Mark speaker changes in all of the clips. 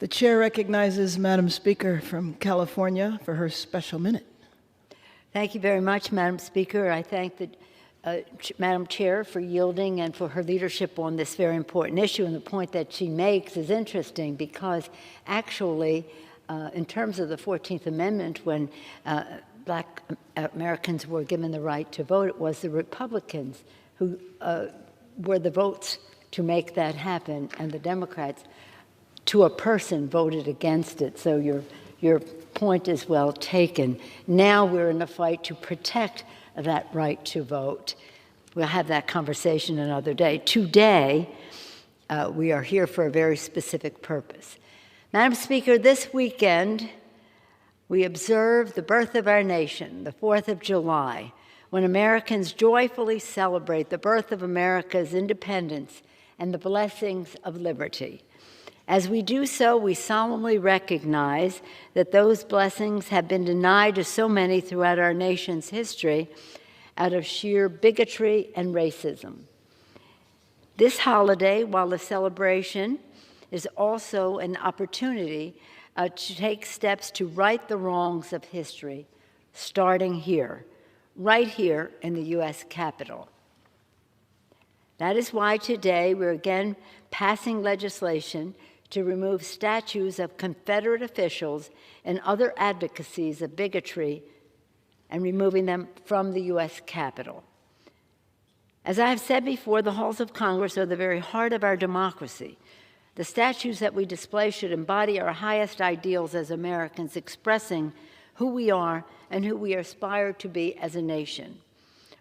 Speaker 1: The chair recognizes Madam Speaker from California for her special minute.
Speaker 2: Thank you very much, Madam Speaker. I thank the Madam Chair for yielding and for her leadership on this very important issue. And the point that she makes is interesting because actually, in terms of the 14th Amendment, when Black Americans were given the right to vote, it was the Republicans who were the votes to make that happen, and the Democrats, to a person, voted against it. So your point is well taken. Now we're in a fight to protect that right to vote. We'll have that conversation another day. Today, we are here for a very specific purpose. Madam Speaker, this weekend, we observe the birth of our nation, the 4th of July, when Americans joyfully celebrate the birth of America's independence and the blessings of liberty. As we do so, we solemnly recognize that those blessings have been denied to so many throughout our nation's history out of sheer bigotry and racism. This holiday, while a celebration, is also an opportunity to take steps to right the wrongs of history, starting here, right here in the U.S. Capitol. That is why today we're again passing legislation to remove statues of Confederate officials and other advocacies of bigotry and removing them from the U.S. Capitol. As I have said before, the halls of Congress are the very heart of our democracy. The statues that we display should embody our highest ideals as Americans, expressing who we are and who we aspire to be as a nation.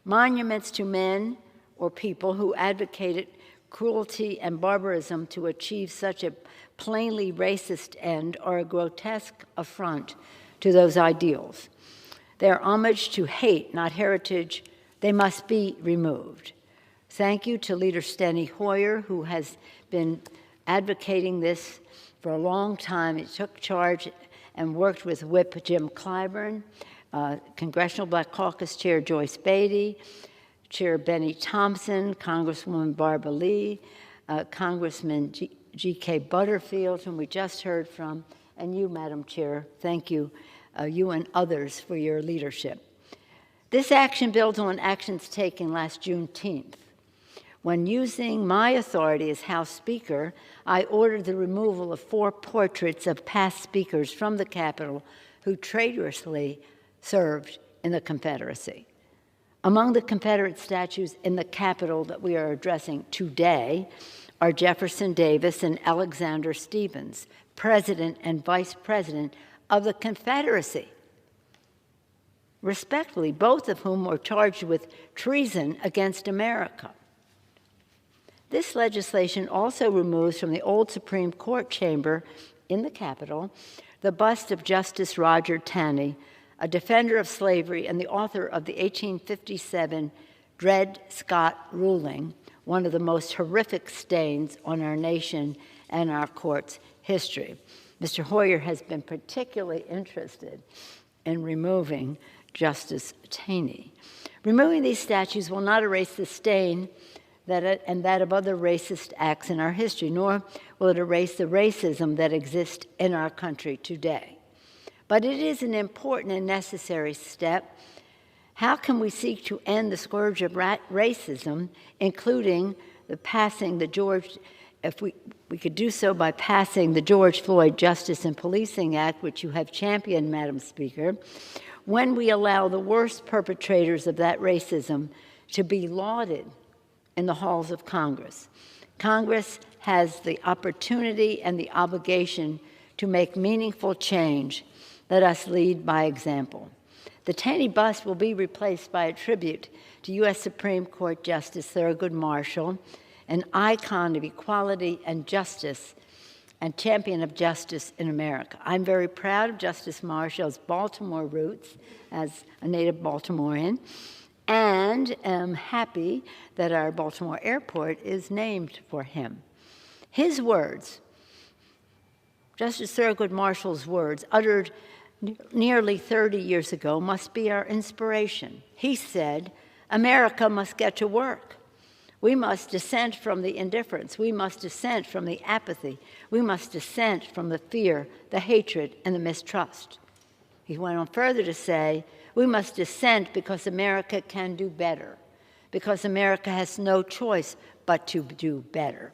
Speaker 2: Monuments to men or people who advocated cruelty and barbarism to achieve such a plainly racist end are a grotesque affront to those ideals. They are homage to hate, not heritage. They must be removed. Thank you to Leader Steny Hoyer, who has been advocating this for a long time. He took charge and worked with Whip Jim Clyburn, Congressional Black Caucus Chair Joyce Beatty, Chair Benny Thompson, Congresswoman Barbara Lee, Congressman G.K. Butterfield, whom we just heard from, and you, Madam Chair. Thank you, you and others, for your leadership. This action builds on actions taken last Juneteenth, when, using my authority as House Speaker, I ordered the removal of 4 portraits of past speakers from the Capitol who traitorously served in the Confederacy. Among the Confederate statues in the Capitol that we are addressing today are Jefferson Davis and Alexander Stephens, President and Vice President of the Confederacy, respectively, both of whom were charged with treason against America. This legislation also removes from the old Supreme Court chamber in the Capitol the bust of Justice Roger Taney, a defender of slavery and the author of the 1857 Dred Scott ruling, one of the most horrific stains on our nation and our court's history. Mr. Hoyer has been particularly interested in removing Justice Taney. Removing these statues will not erase the stain that of other racist acts in our history, nor will it erase the racism that exists in our country today. But it is an important and necessary step. How can we seek to end the scourge of racism, including if we could do so by passing the George Floyd Justice and Policing Act, which you have championed, Madam Speaker, when we allow the worst perpetrators of that racism to be lauded in the halls of Congress? Congress has the opportunity and the obligation to make meaningful change. Let us lead by example. The Taney bust will be replaced by a tribute to U.S. Supreme Court Justice Thurgood Marshall, an icon of equality and justice and champion of justice in America. I'm very proud of Justice Marshall's Baltimore roots as a native Baltimorean, and am happy that our Baltimore airport is named for him. His words, Justice Thurgood Marshall's words, uttered nearly 30 years ago, must be our inspiration. He said, "America must get to work. We must dissent from the indifference. We must dissent from the apathy. We must dissent from the fear, the hatred, and the mistrust. He went on further to say, we must dissent because America can do better, because America has no choice but to do better.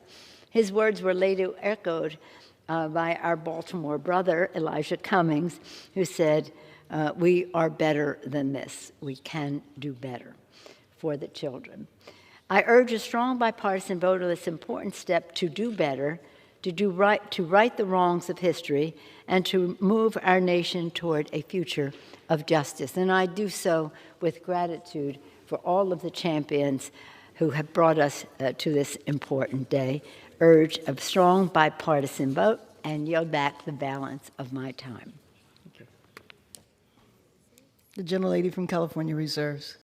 Speaker 2: His words were later echoed by our Baltimore brother, Elijah Cummings, who said, we are better than this. We can do better for the children. I urge a strong bipartisan vote on this important step to do better, to right the wrongs of history, and to move our nation toward a future of justice. And I do so with gratitude for all of the champions who have brought us to this important day. Urge a strong bipartisan vote, and yield back the balance of my time. Thank you.
Speaker 1: The gentlelady from California reserves.